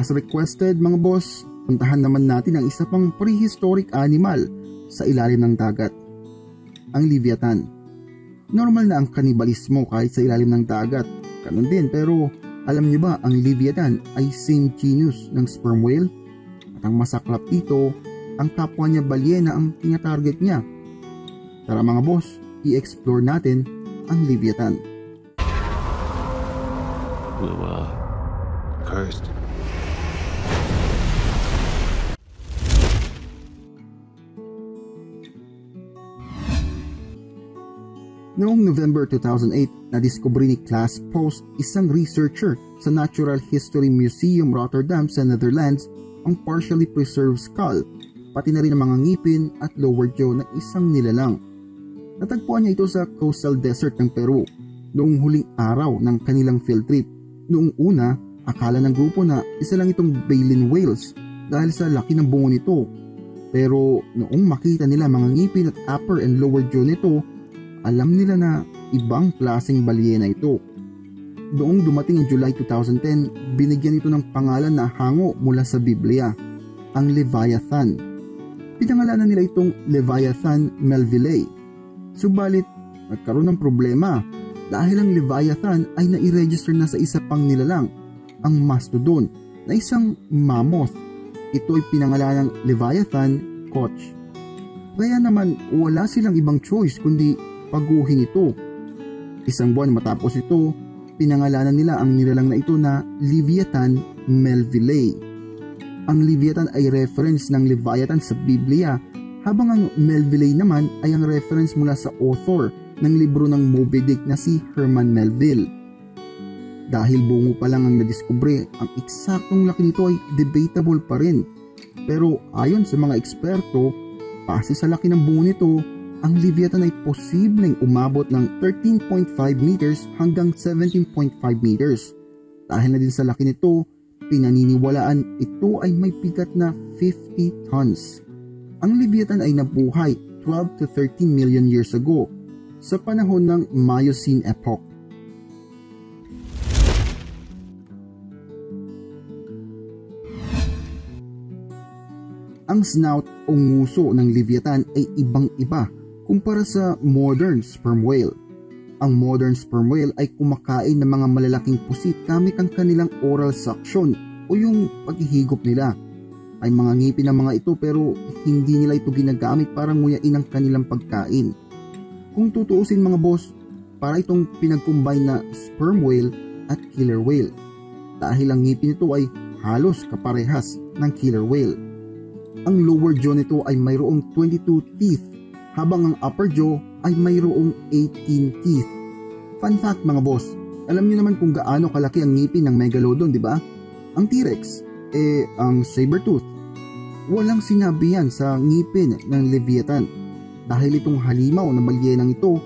As requested mga boss, puntahan naman natin ang isa pang prehistoric animal sa ilalim ng dagat, ang Leviathan. Normal na ang kanibalismo kahit sa ilalim ng dagat, ganun din, pero alam niyo ba ang Leviathan ay same genus ng sperm whale? At ang masaklap dito, ang kapwa niya balyena ang tinatarget niya. Tara mga boss, i-explore natin ang Leviathan. We were cursed. Noong November 2008, nadiskubre ni Klaas Post, isang researcher sa Natural History Museum Rotterdam sa Netherlands, ang partially preserved skull, pati na rin ang mga ngipin at lower jaw ng isang nilalang. Natagpuan niya ito sa coastal desert ng Peru noong huling araw ng kanilang field trip. Noong una, akala ng grupo na isa lang itong baleen whales dahil sa laki ng bungo nito. Pero noong makita nila mga ngipin at upper and lower jaw nito, alam nila na ibang klaseng balyena ito. Noong dumating ang July 2010, binigyan ito ng pangalan na hango mula sa Biblia, ang Leviathan. Pinangalanan nila itong Leviathan melvillei. Subalit, nagkaroon ng problema dahil ang Leviathan ay nai-register na sa isa pang nilalang, ang mastodon, na isang mammoth. Ito ay pinangalanan ng Leviathan Koch. Kaya naman wala silang ibang choice kundi paguhin ito. Isang buwan matapos ito, pinangalanan nila ang nilalang na ito na Leviathan melvillei. Ang Leviathan ay reference ng Leviathan sa Biblia, habang ang melvillei naman ay ang reference mula sa author ng libro ng Moby Dick na si Herman Melville. Dahil bungo pa lang ang nadiskubre, ang eksaktong laki nito ay debatable pa rin. Pero ayon sa mga eksperto, base sa laki ng bungo nito, ang Leviathan ay posibleng umabot ng 13.5 meters hanggang 17.5 meters. Dahil na din sa laki nito, pinaniniwalaan ito ay may bigat na 50 tons. Ang Leviathan ay nabuhay 12 to 13 million years ago, sa panahon ng Miocene epoch. Ang snout o nguso ng Leviathan ay ibang-iba kumpara sa modern sperm whale. Ang modern sperm whale ay kumakain ng mga malalaking pusit gamit ang kanilang oral suction o yung paghihigop nila. Ay mga ngipin ng mga ito pero hindi nila ito ginagamit para nguyain ang kanilang pagkain. Kung tutuusin mga boss, para itong pinag-combine na sperm whale at killer whale. Dahil ang ngipin nito ay halos kaparehas ng killer whale. Ang lower jaw nito ay mayroong 22 teeth, habang ang upper jaw ay mayroong 18 teeth. Fun fact mga boss, alam niyo naman kung gaano kalaki ang ngipin ng megalodon, di ba? Ang T-Rex, ang saber-tooth. Walang sinabi yan sa ngipin ng Leviathan dahil itong halimaw na balyenang ito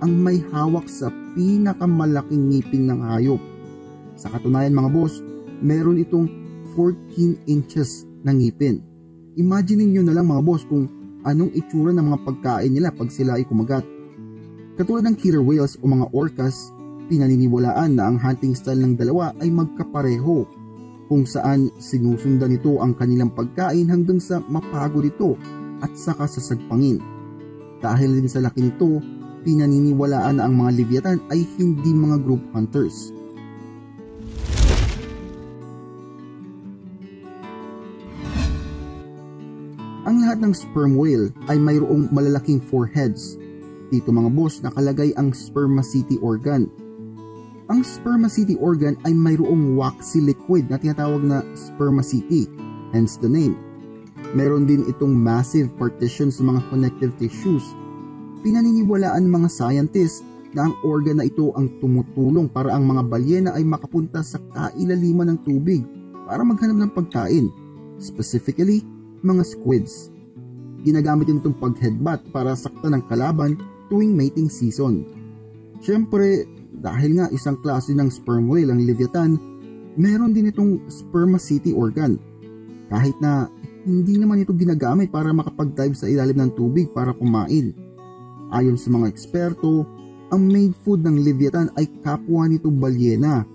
ang may hawak sa pinakamalaking ngipin ng hayop. Sa katunayan mga boss, meron itong 14 inches na ngipin. Imagine niyo na lang mga boss kung anong itsura ng mga pagkain nila pag sila ay kumagat. Katulad ng killer whales o mga orcas, pinaniniwalaan na ang hunting style ng dalawa ay magkapareho, kung saan sinusundan nito ang kanilang pagkain hanggang sa mapagod ito at saka sasagpangin. Dahil din sa laki nito, pinaniniwalaan na ang mga Leviathan ay hindi mga group hunters. Ang lahat ng sperm whale ay mayroong malalaking foreheads. Dito mga boss nakalagay ang spermaceti organ. Ang spermaceti organ ay mayroong waxy liquid na tinatawag na spermaceti, hence the name. Meron din itong massive partition sa mga connective tissues. Pinaniniwalaan ng mga scientists na ang organ na ito ang tumutulong para ang mga balyena ay makapunta sa kailaliman ng tubig para maghanap ng pagkain, specifically mga squids. Ginagamit din itong pag-headbutt para saktan ng kalaban tuwing mating season. Siyempre, dahil nga isang klase ng sperm whale ang Leviathan, meron din itong spermaceti organ. Kahit na hindi naman ito ginagamit para makapag-dive sa ilalim ng tubig para kumain. Ayon sa mga eksperto, ang main food ng Leviathan ay kapwa nito balyena,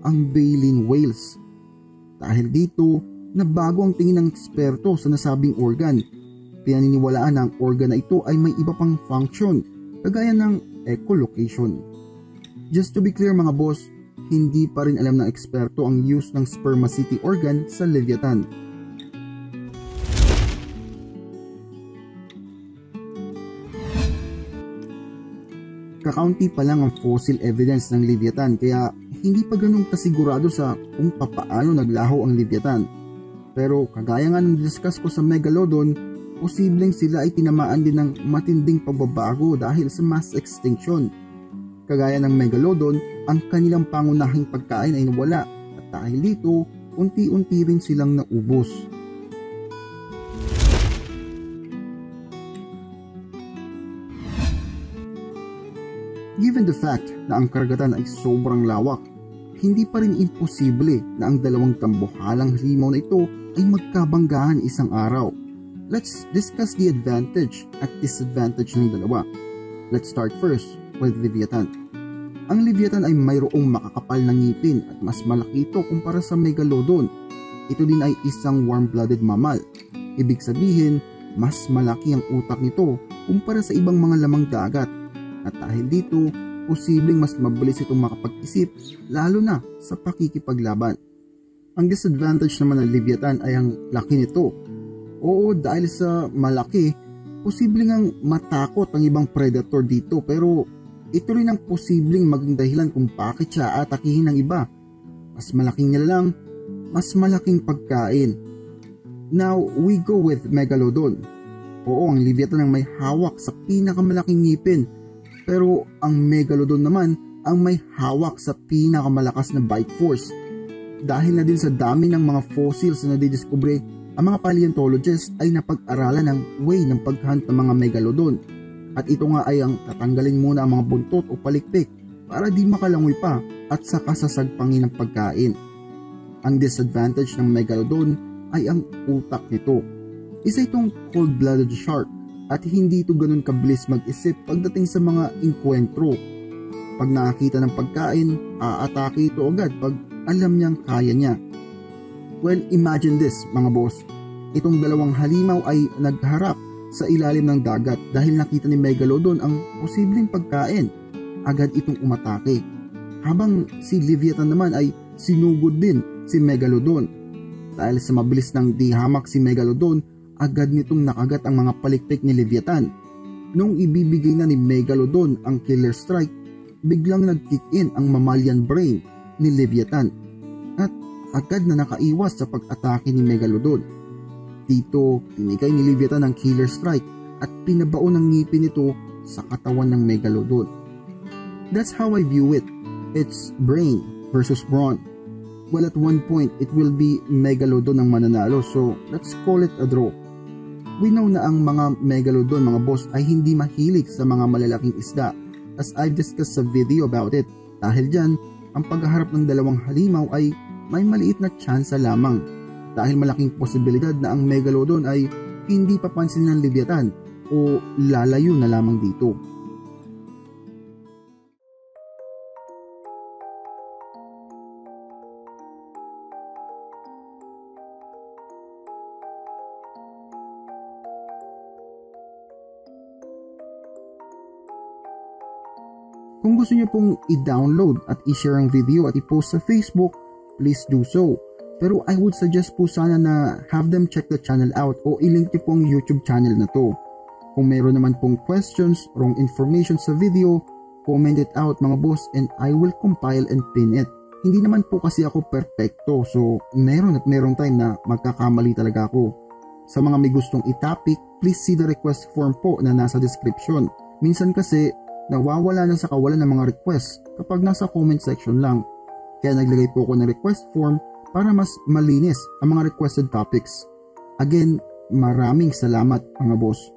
ang baleen whales. Dahil dito, nabago ang tingin ng eksperto sa nasabing organ. Pinaniniwalaan na ang organ na ito ay may iba pang function, kagaya ng echolocation. Just to be clear mga boss, hindi pa rin alam ng eksperto ang use ng spermaceti organ sa Leviathan. Kakaunti pa lang ang fossil evidence ng Leviathan kaya hindi pa ganun kasigurado sa kung papaano naglaho ang Leviathan. Pero kagaya nga ng discuss ko sa Megalodon, posibleng sila ay tinamaan din ng matinding pagbabago dahil sa mass extinction. Kagaya ng Megalodon, ang kanilang pangunahing pagkain ay nawala at dahil dito, unti-unti rin silang naubos. Given the fact na ang karagatan ay sobrang lawak, hindi pa rin imposible na ang dalawang tambuhalang halimaw na ito ay magkabanggaan isang araw. Let's discuss the advantage at disadvantage ng dalawa. Let's start first with Leviathan. Ang Leviathan ay mayroong makakapal na ngipin at mas malaki ito kumpara sa Megalodon. Ito din ay isang warm-blooded mammal. Ibig sabihin, mas malaki ang utak nito kumpara sa ibang mga lamang dagat. At dahil dito, posibleng mas mabilis itong makapag-isip lalo na sa pakikipaglaban. Ang disadvantage naman ng Leviathan ay ang laki nito. Oo, dahil sa malaki, posibleng ang matakot ang ibang predator dito pero ito rin ang posibleng maging dahilan kung bakit siya atakihin ng iba. Mas malaking nilalang, mas malaking pagkain. Now, we go with Megalodon. Oo, ang Leviathan ang may hawak sa pinakamalaking ngipin. Pero ang Megalodon naman ang may hawak sa pinakamalakas na bite force. Dahil na din sa dami ng mga fossils na nadidiskubre, ang mga paleontologists ay napag-aralan ng way ng paghunt ng mga Megalodon. At ito nga ay ang tatanggalin muna ang mga buntot o palikpik para di makalangoy pa at saka sasagpangin ng pagkain. Ang disadvantage ng Megalodon ay ang utak nito. Isa itong cold-blooded shark at hindi ito ganun kabilis mag-isip pagdating sa mga inkwentro. Pag nakakita ng pagkain, aatake ito agad pag alam niyang kaya niya. Well, imagine this mga boss. Itong dalawang halimaw ay nagharap sa ilalim ng dagat dahil nakita ni Megalodon ang posibleng pagkain. Agad itong umatake. Habang si Leviathan naman ay sinugod din si Megalodon. Dahil sa mabilis ng dihamak si Megalodon, agad nitong nakagat ang mga palikpik ni Leviathan. Nung ibibigay na ni Megalodon ang killer strike, biglang nag-kick in ang mammalian brain ni Leviathan at agad na nakaiwas sa pag-atake ni Megalodon. Dito, tinigay ni Leviathan ang killer strike at pinabaon ang ngipin nito sa katawan ng Megalodon. That's how I view it. It's brain versus brawn. Well, at one point, it will be Megalodon ang mananalo, so let's call it a draw. We know na ang mga Megalodon mga boss ay hindi mahilig sa mga malalaking isda as I've discussed sa video about it. Dahil dyan, ang paghaharap ng dalawang halimaw ay may maliit na tsansa lamang dahil malaking posibilidad na ang Megalodon ay hindi papansin ng Leviathan o lalayo na lamang dito. Kung gusto niyo pong i-download at i-share ang video at i-post sa Facebook, please do so. Pero I would suggest po sana na have them check the channel out o i-link niyo po ang YouTube channel na to. Kung mayroon naman pong questions, wrong information sa video, comment it out mga boss and I will compile and pin it. Hindi naman po kasi ako perfecto so meron at merong time na magkakamali talaga ako. Sa mga may gustong i-topic, please see the request form po na nasa description. Minsan kasi nawawala na sa kawalan ng mga request kapag nasa comment section lang. Kaya naglagay po ako ng request form para mas malinis ang mga requested topics. Again, maraming salamat mga boss.